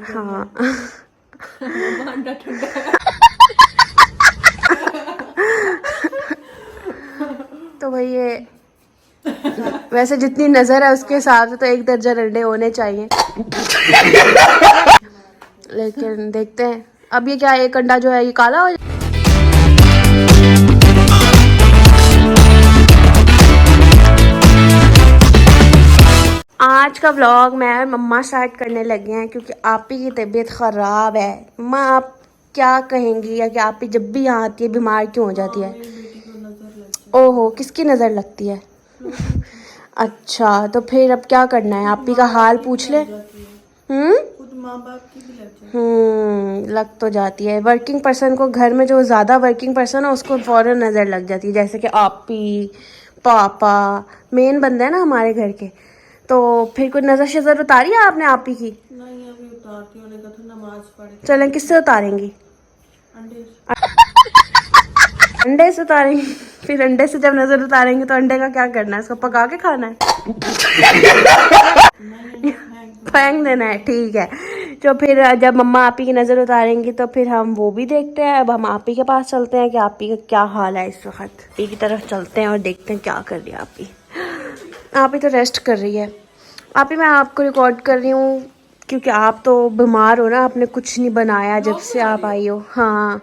हाँ अंडा ठंडा तो भाई ये वैसे जितनी नजर है उसके हिसाब से तो 1 दर्जन अंडे होने चाहिए, लेकिन देखते हैं अब ये क्या, एक अंडा जो है ये काला हो जाए। आज का व्लॉग मैं और मम्मा स्टार्ट करने लगे हैं क्योंकि आपी की तबीयत ख़राब है। मम्मा आप क्या कहेंगी, या कि आपी जब भी यहाँ आती है बीमार क्यों हो जाती है? ओहो, किसकी नज़र लगती है? अच्छा, तो फिर अब क्या करना है? आपी का हाल पूछ ले। माँ बाप की भी लग जाती लग तो जाती है। वर्किंग पर्सन को, घर में जो ज़्यादा वर्किंग पर्सन है उसको फ़ौरन नज़र लग जाती है, जैसे कि आपी, पापा मेन बंदे हैं ना हमारे घर के। तो फिर कोई नज़र शज़र उतारी है आपने आपी की? नहीं, अभी उतारती हूँ, उन्हें कहा नमाज पढ़े। चलें, किससे उतारेंगी? अंडे अंडे से उतारेंगी? फिर अंडे से जब नज़र उतारेंगे तो अंडे का क्या करना है? उसको पका के खाना है? फेंक देना है, ठीक है। तो फिर जब मम्मा आपी की नज़र उतारेंगी तो फिर हम वो भी देखते हैं। अब हम आपी के पास चलते हैं कि आपी का क्या हाल है इस वक्त। आपी की तरफ चलते हैं और देखते हैं क्या कर रही है आपी। आपी तो रेस्ट कर रही है। आपी मैं आपको रिकॉर्ड कर रही हूँ क्योंकि आप तो बीमार हो ना, आपने कुछ नहीं बनाया जब से आप आई हो। हाँ,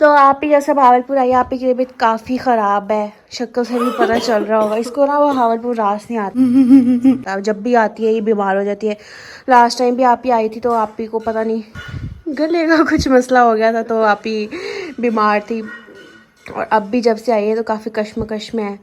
तो आप ही जैसे भावलपुर आई, आप ही की तबीयत काफ़ी ख़राब है, शक्ल से भी पता चल रहा होगा। इसको ना वो भावलपुर रास नहीं आता, जब भी आती है ये बीमार हो जाती है। लास्ट टाइम भी आप ही आई थी तो आप ही को पता नहीं गले का कुछ मसला हो गया था, तो आप ही बीमार थी। और अब भी जब से आई है तो काफ़ी कश्मकश में है।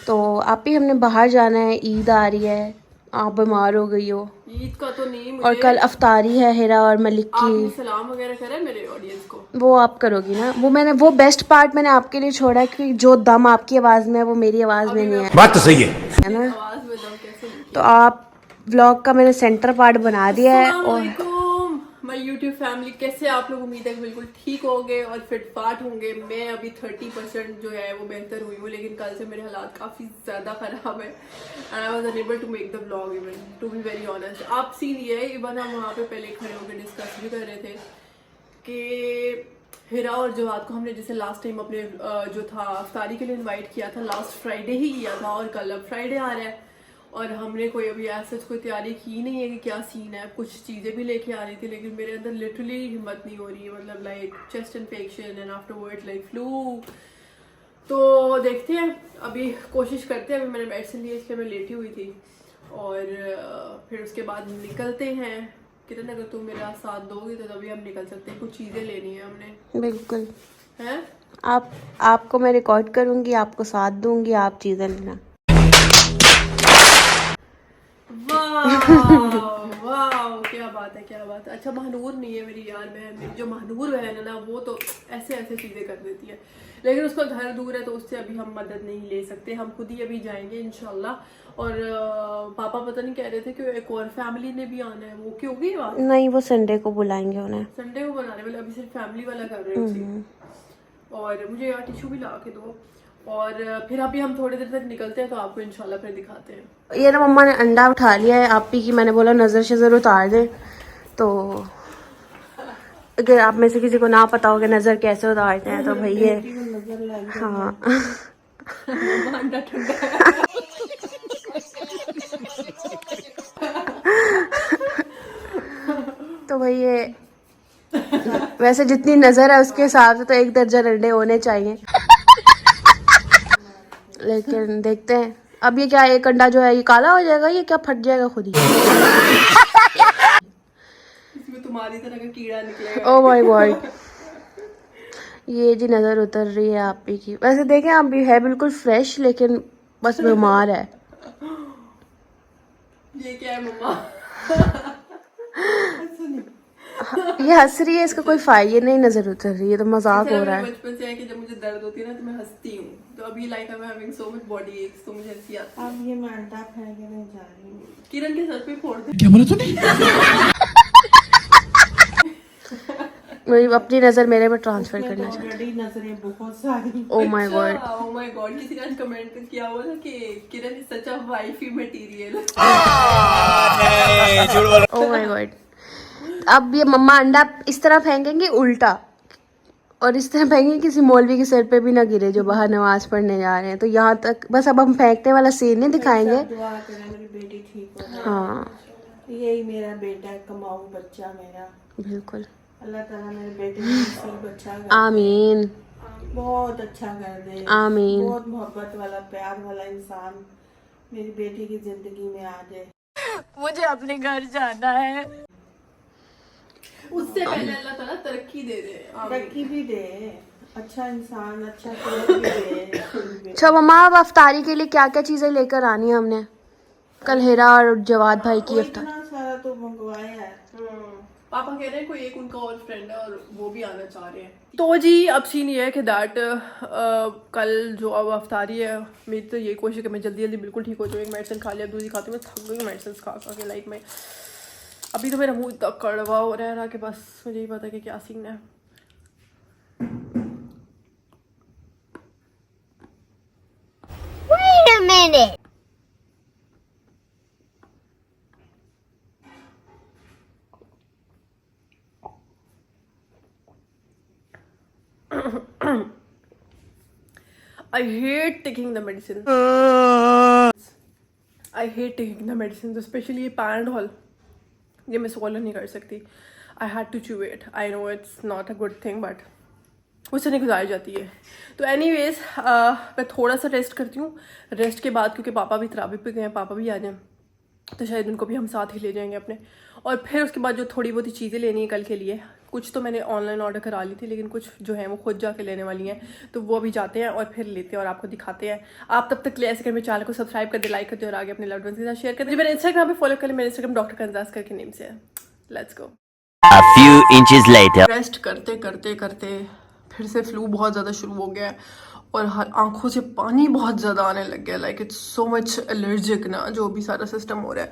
तो आप ही हमने बाहर जाना है, ईद आ रही है, आप बीमार हो गई हो। ईद का तो नहीं, मुझे और कल अफ्तारी है हिरा और मलिक की। सलाम वगैरह करें मेरे ऑडियंस को। वो आप करोगी ना, वो बेस्ट पार्ट मैंने आपके लिए छोड़ा है क्योंकि जो दम आपकी आवाज़ में है वो मेरी आवाज़ में नहीं है। बात तो सही है ना? आवाज में दम कैसे? तो आप व्लॉग का मैंने सेंटर पार्ट बना दिया है। और माय यूट्यूब फैमिली, कैसे आप लोग? उम्मीद है कि बिल्कुल ठीक होंगे और फिट फाट होंगे। मैं अभी 30% जो है वो बेहतर हुई हूँ, लेकिन कल से मेरे हालात काफ़ी ज़्यादा ख़राब है and I was unable to make the vlog even, to be very honest. आप सीन ये है, इवन हम वहाँ पे पहले खड़े होकर डिस्कस भी कर रहे थे कि हिरा और जवाद को हमने जैसे लास्ट टाइम अपने जो था अफ्तारी के लिए इन्वाइट किया था, लास्ट फ्राइडे ही किया था और कल अब फ्राइडे आ रहा है और हमने कोई अभी ऐसा कोई तैयारी की नहीं है कि क्या सीन है। कुछ चीज़ें भी लेके आ रही थी लेकिन मेरे अंदर लिटरली हिम्मत नहीं हो रही है, मतलब like chest infection and afterward like flu. तो देखते हैं, अभी कोशिश करते हैं। अभी मैंने मेडिसिन ली इसलिए मैं लेटी हुई थी और फिर उसके बाद निकलते हैं। किरण, अगर तुम मेरा साथ दोगे तो तभी हम निकल सकते हैं, कुछ चीज़ें लेनी है हमने। बिल्कुल हैं? आपको मैं रिकॉर्ड करूँगी, आपको साथ दूँगी, आप चीज़ें लेना। वाह, क्या बात है, क्या बात है। अच्छा, महानूर नहीं है मेरी यार बहन, मेरी जो महानूर बहन है ना वो तो ऐसे ऐसे चीज़ें कर देती है, लेकिन उसका घर दूर है तो उससे अभी हम मदद नहीं ले सकते। हम खुद ही अभी जाएंगे इंशाल्लाह। और पापा पता नहीं कह रहे थे कि एक और फैमिली ने भी आना है, वो क्यों होगी बात? नहीं, वो संडे को बुलाएंगे उन्हें। संडे को बनाने वाले, अभी सिर्फ फैमिली वाला कर रहे हैं। और मुझे यार टिश्यू भी ला के दो। और फिर अभी हम थोड़ी देर तक निकलते हैं तो आपको इंशाल्लाह फिर दिखाते हैं। ये ना मम्मा ने अंडा उठा लिया है आपी की, मैंने बोला नज़र शज़र उतार दे। तो अगर आप में से किसी को ना पता हो कि नज़र कैसे उतारते हैं तो भाई ये हाँ अंडा ठंडा तो भाई ये वैसे जितनी नज़र है उसके हिसाब से तो 1 दर्जन अंडे होने चाहिए, लेकिन देखते हैं अब ये क्या, एक अंडा जो है ये काला हो जाएगा, ये क्या फट जाएगा खुद ही? इसमें तुम्हारी तरह का कीड़ा निकलेगा। ओह माय गॉड, ये जी नज़र उतर रही है आपी की। वैसे देखें आप भी है बिल्कुल फ्रेश, लेकिन बस बीमार है। ये क्या है मम्मा? ये हंस रही है, इसका कोई फायदा नहीं, नज़र उतर रही है तो मजाक हो रहा है। बचपन से है कि जब मुझे दर्द होती है ना तो मैं हंसती हूँ, तो अभी like I am having so much body aches, तो मुझे हंसी आती है। अब ये मैं अंडा फेंकने जा रही हूँ, किरण के सर पे फोड़ दे। क्या बोला तूने? मेरी अपनी नज़र मेरे पे ट्रांसफर करना चाहती है। नजरें बहुत सारी। Oh my god, oh my god, किसी ने आज कमेंट किया हुआ था कि Kiran is such a wifey material. Oh my god. अब ये मम्मा अंडा इस तरह फेंकेंगे उल्टा, और इस तरह फेंकेंगे किसी मौलवी के सिर पे भी ना गिरे जो बाहर नमाज पढ़ने जा रहे हैं। तो यहाँ तक बस, अब हम फेंकने वाला सीन नहीं दिखाएंगे। दुआ करें मेरी बेटी ठीक हो जाए। हाँ यही मेरा बेटा है, कमाऊ बच्चा मेरा। बिल्कुल, अल्लाह ताला मेरे बेटे को नसीब अच्छा कर, आमीन बहुत अच्छा कर दे, आमीन। बहुत मोहब्बत वाला प्यार वाला इंसान मेरी बेटी की जिंदगी में आ जाए। मुझे अपने घर जाना है। उससे पहले अल्लाह ताला तरक्की दे दे, तरक्की भी दे, अच्छा इंसान, अच्छा भी दे। अच्छा मम्मा, अब अफ्तारी के लिए क्या क्या चीजें लेकर आनी है हमने? कल हिरा और जवाद भाई की अफ्तारी। इतना सारा तो मंगवाया है। पापा कह रहे हैं कोई एक उनका और फ्रेंड है और वो भी आना चाह रहे हैं। तो जी अब सीन ये है कि दैट कल जो अब अफ्तारी है, मेरी तो ये कोशिश है कि मैं जल्दी जल्दी बिल्कुल ठीक हो जाऊँ। एक मेडिसिन खा लिया, दूसरी खाती हूँ, मैं थक गई मेडिसिन खा खा के। लाइक मैं अभी तो मेरा मुंह इतना कड़वा हो रहा है कि बस मुझे ही पता है कि क्या सीन है। Wait a minute. I hate taking the medicine. I hate taking the medicine, especially ये Panadol. ये मैं swallow नहीं कर सकती. I had to chew it. I know it's not a good thing, but उससे नहीं गुजारी जाती है। तो एनीवेज मैं थोड़ा सा रेस्ट करती हूँ। रेस्ट के बाद क्योंकि पापा भी तरावी पे गए हैं, पापा भी आ जाएं तो शायद उनको भी हम साथ ही ले जाएंगे अपने। और फिर उसके बाद जो थोड़ी बहुत ही चीज़ें लेनी है कल के लिए, कुछ तो मैंने ऑनलाइन ऑर्डर करा ली थी, लेकिन कुछ जो है वो खुद जाके लेने वाली हैं, तो वो अभी जाते हैं और फिर लेते हैं और आपको दिखाते हैं। आप तब तक ऐसे कर मेरे चैनल को सब्सक्राइब कर दे, लाइक कर दे और आगे अपने लव्ड वंस के साथ शेयर कर दे। मेरे इंस्टाग्राम पे फॉलो कर ले, मेरे इंस्टाग्राम डॉक्टर कंजास करके नेम से है। Let's go. A few inches later. Rest करते करते करते फिर से फ्लू बहुत ज़्यादा शुरू हो गया है और आंखों से पानी बहुत ज़्यादा आने लग गया। Like it's so much allergic ना, जो भी सारा सिस्टम हो रहा है।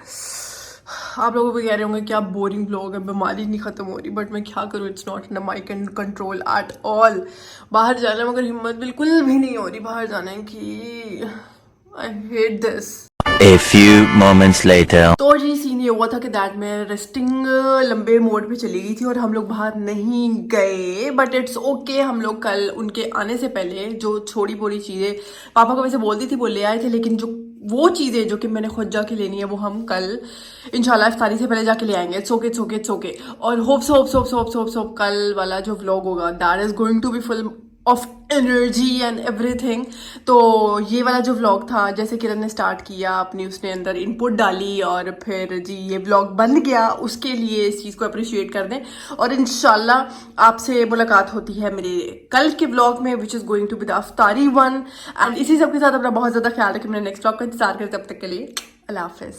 आप लोगों को कह रहे होंगे क्या बोरिंग ब्लॉग है, बीमारी नहीं ख़त्म हो रही, बट मैं क्या करूँ, it's not in my can control at all. बाहर जाना मगर हिम्मत बिल्कुल भी नहीं हो रही बाहर जाने की। I hate this. A few moments later. तो जी सीन ये हुआ था कि दैट में रेस्टिंग लंबे मोड पे चली गई थी और हम लोग बाहर नहीं गए, बट इट्स ओके। हम लोग कल उनके आने से पहले जो छोटी बोरी चीज़ें पापा को वैसे बोल दी थी वो ले आए थे, लेकिन जो वो चीज़ें जो कि मैंने खुद जाके लेनी है वो हम कल इंशाल्लाह इफ्तारी से पहले जाके ले आएंगे। It's okay. और होप कल वाला जो व्लॉग होगा that is going to be full of energy and everything. तो ये वाला जो व्लॉग था, जैसे किरण ने स्टार्ट किया अपनी, उसने अंदर इनपुट डाली और फिर जी ये व्लॉग बन गया, उसके लिए इस चीज़ को अप्रिशिएट कर दें। और इंशाल्लाह आपसे मुलाकात होती है मेरे कल के व्लॉग में, which is going to be the अफ्तारी वन। एंड इसी सब के साथ अपना बहुत ज़्यादा ख्याल रखें। मेरे नेक्स्ट व्लॉग का इंतजार करें, तब तक के लिए अल्लाह हाफिज़।